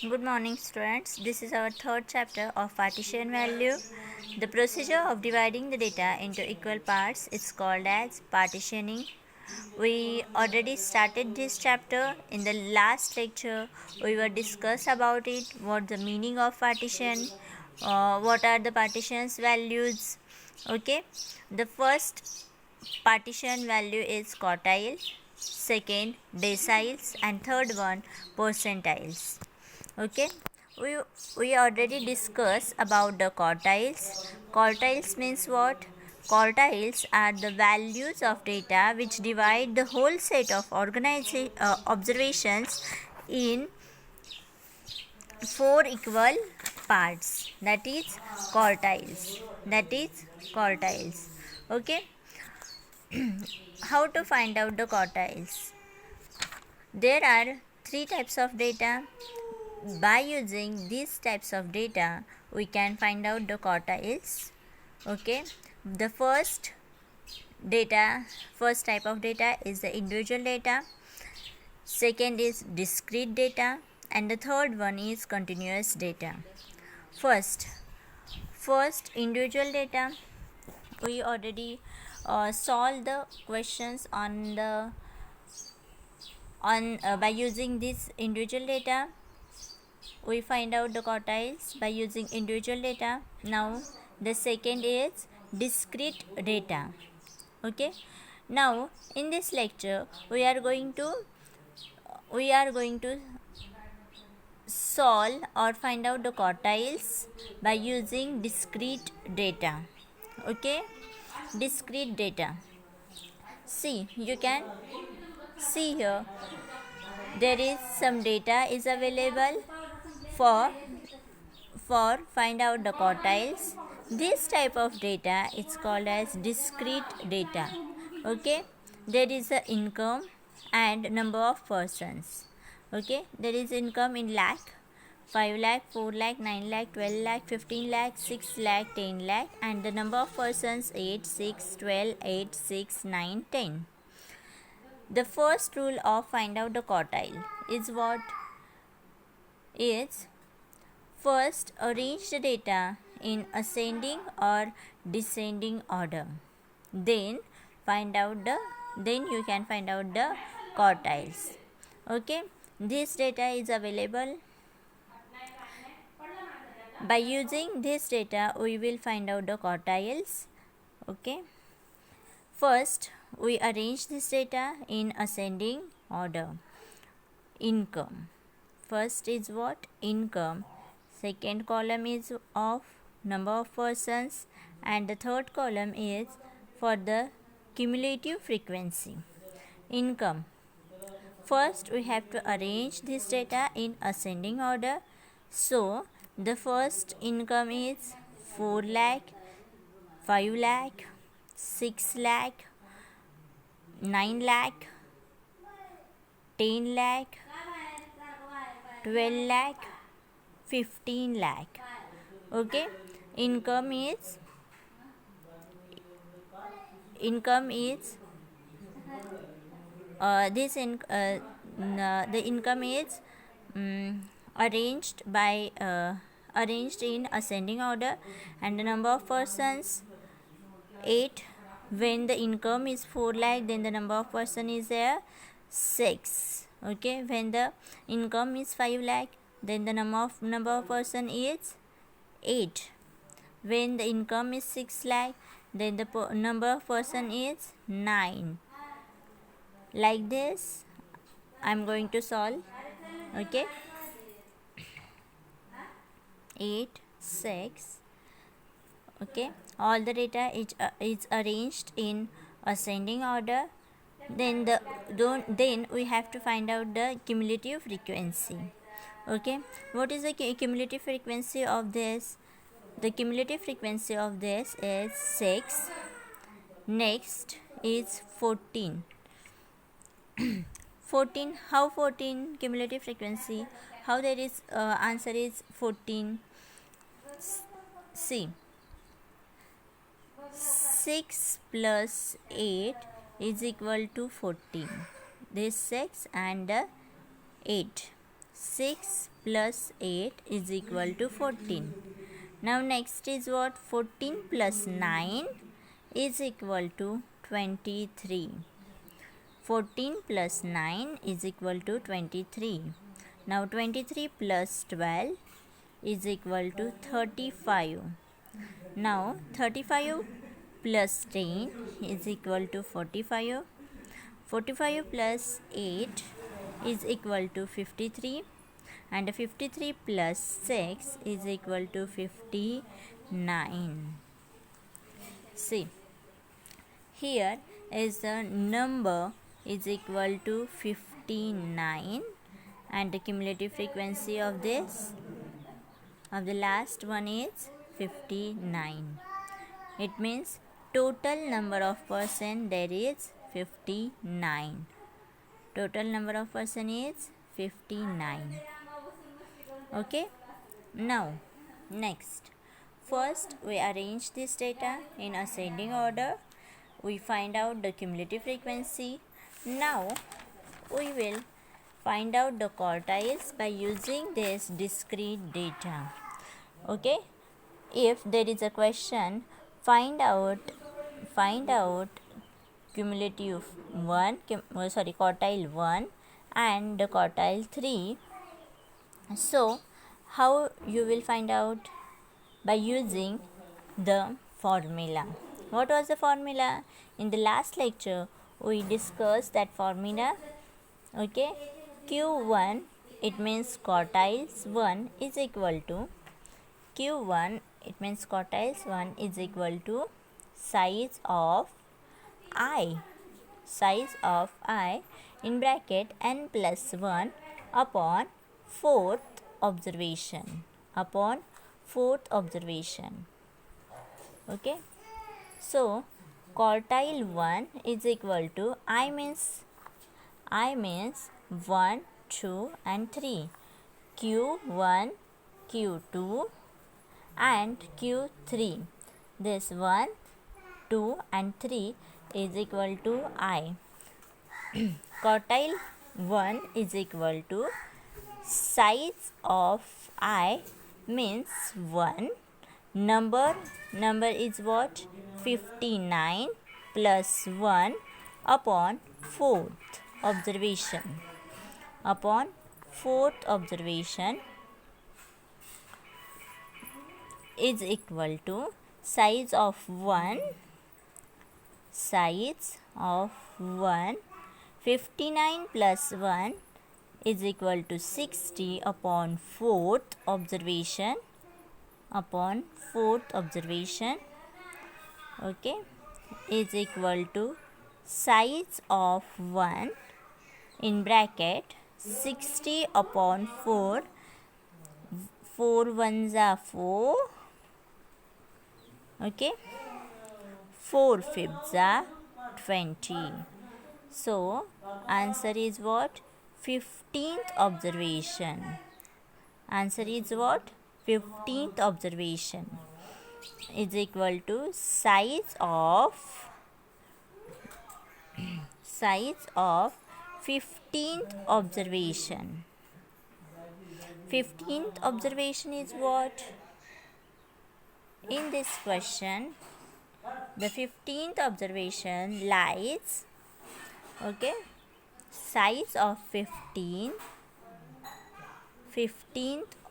Good morning, students. This is our third chapter of partition value. The procedure of dividing the data into equal parts is called as partitioning. We already started this chapter in the last lecture. We were discussed about it, what the meaning of partition, what are the partitions values. Okay, the first partition value is quartile, second deciles, and third one percentiles. Okay, we we already discussed about the quartiles. Quartiles means what? Quartiles are the values of data which divide the whole set of observations in four equal parts. That is quartiles. That is quartiles. Okay, how to find out the quartiles? There are three types of data. By using these types of data, we can find out the quartiles. Okay, the first type of data is the individual data, second is discrete data, and the third one is continuous data. First individual data, we already solved the questions by using this individual data. We find out the quartiles by using individual data. Now the second is discrete data. Okay, now in this lecture we are going to solve or find out the quartiles by using discrete data. Okay, discrete data. See, you can see here there is some data is available for find out the quartiles. This type of data is called as discrete data. Okay, there is a income and number of persons. Okay, there is income in lakh, 5 lakh, 4 lakh, 9 lakh, 12 lakh, 15 lakh, 6 lakh, 10 lakh, and the number of persons 8, 6, 12, 8, 6, 9, 10. The first rule of find out the quartile is what? Is first arrange the data in ascending or descending order. Then you can find out the quartiles. Okay, this data is available. By using this data, we will find out the quartiles. Okay, first we arrange this data in ascending order. Income. First is what? Income. Second column is of number of persons, and the third column is for the cumulative frequency. Income. First we have to arrange this data in ascending order. So the first income is 4 lakh, 5 lakh, 6 lakh, 9 lakh, 10 lakh, 12 lakh, 15 lakh. Okay, income is the income is arranged in ascending order, and the number of persons 8. When the income is 4 lakh, then the number of person is there 6. Okay, when the income is 5 lakh, then the number of person is 8. When the income is 6 lakh, then the number of person is 9. Like this I am going to solve. Okay, 8, 6. Okay, all the data is arranged in ascending order. Then we have to find out the cumulative frequency. Okay, what is the cumulative frequency of this? The cumulative frequency of this is 6. Next is 14. 14. How 14 cumulative frequency? How there is answer is 14? See, 6 plus 8 is equal to 14. This 6 and 8. 6 plus 8 is equal to 14. Now next is what? 14 plus 9 is equal to 23. 14 plus 9 is equal to 23. Now 23 plus 12 is equal to 35. Now 35 plus 10 is equal to 45. 45 plus 8 is equal to 53, and 53 plus 6 is equal to 59. See, here is the number is equal to 59, and the cumulative frequency of this, of the last one, is 59. It means total number of person there is 59. Total number of person is 59. Okay. Now next, first we arrange this data in ascending order. We find out the cumulative frequency. Now we will find out the quartiles by using this discrete data. Okay. If there is a question, find out cumulative quartile 1 and the quartile 3. So how you will find out? By using the formula. What was the formula? In the last lecture we discussed that formula. Okay. Q1, it means quartiles 1 is equal to Q1, it means quartiles 1 is equal to size of I in bracket n plus 1 upon fourth observation. Okay. So quartile 1 is equal to I means 1, 2 and 3. Q1, Q2 and Q3. This 1, 2 and 3 is equal to I. Quartile 1 is equal to size of I means 1. Number is what? 59 plus 1 upon fourth observation. Is equal to size of 1. 59 plus 1 is equal to 60 upon fourth observation. Okay, is equal to size of 1 in bracket 60 upon 4. 4 ones are 4. Okay, 4 fifths are 20. So answer is what? 15th observation. Answer is what? 15th observation is equal to size of 15th observation. 15th observation is what? In this question, the 15th observation lies, okay, size of 15th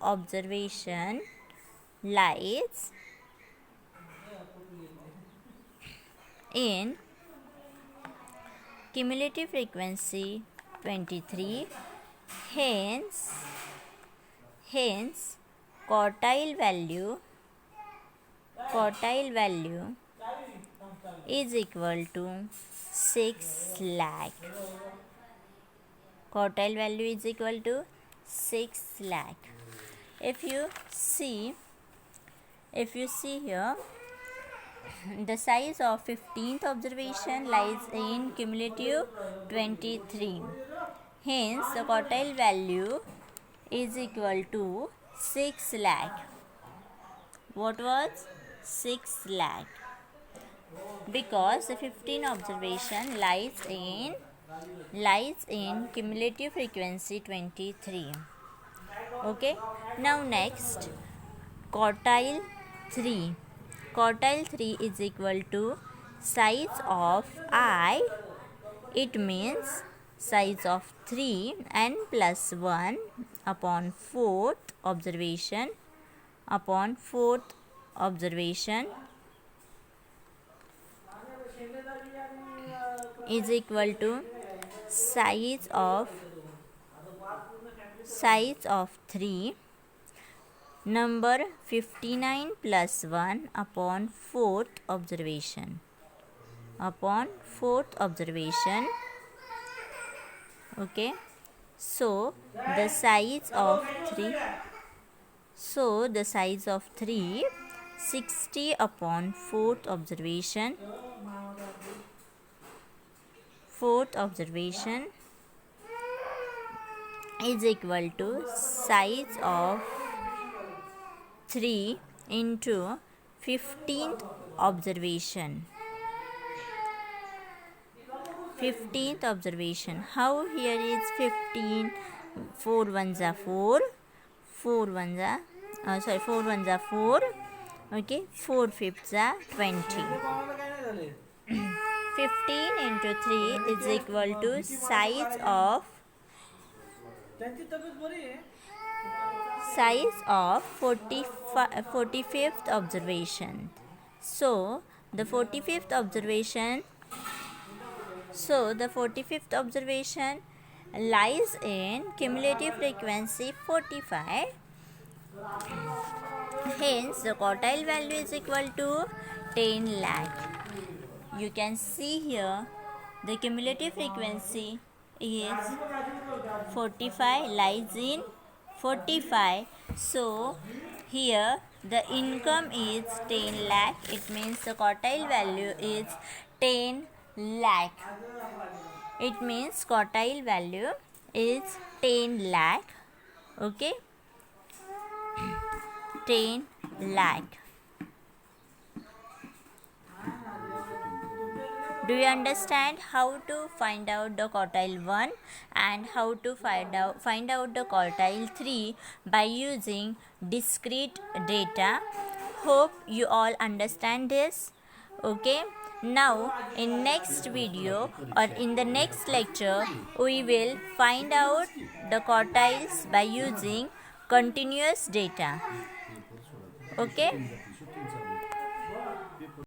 observation lies in cumulative frequency 23. Hence quartile value is equal to 6 lakh. Quartile value is equal to 6 lakh. If you see here, the size of 15th observation lies in cumulative 23. Hence the quartile value is equal to 6 lakh. What was? 6 lakh. Because the 15 observation lies in cumulative frequency 23. Okay, now next, quartile 3. Quartile 3 is equal to size of I. It means size of 3 n plus 1 upon 4th observation upon 4th observation is equal to size of 3 number 59 plus 1 upon 4th observation upon 4th observation. Okay, so the size of 3 60 upon 4th observation is equal to size of 3 into 15th observation. 15th observation. How here is 15? 4 ones are 4. 4 ones are 4. Okay, 4 fifths are 20. 15 into 3 is equal to size of 45th observation. So the 45th observation lies in cumulative frequency 45. Hence the quartile value is equal to 10 lakh. You can see here the cumulative frequency is 45, lies in 45. So here the income is 10 lakh. It means the quartile value is 10 lakh. It means quartile value is 10 lakh. Okay, 10 lakh. Do you understand how to find out the quartile 1 and how to find out the quartile 3 by using discrete data? Hope you all understand this. Okay, now in next video or in the next lecture we will find out the quartiles by using continuous data. Okay.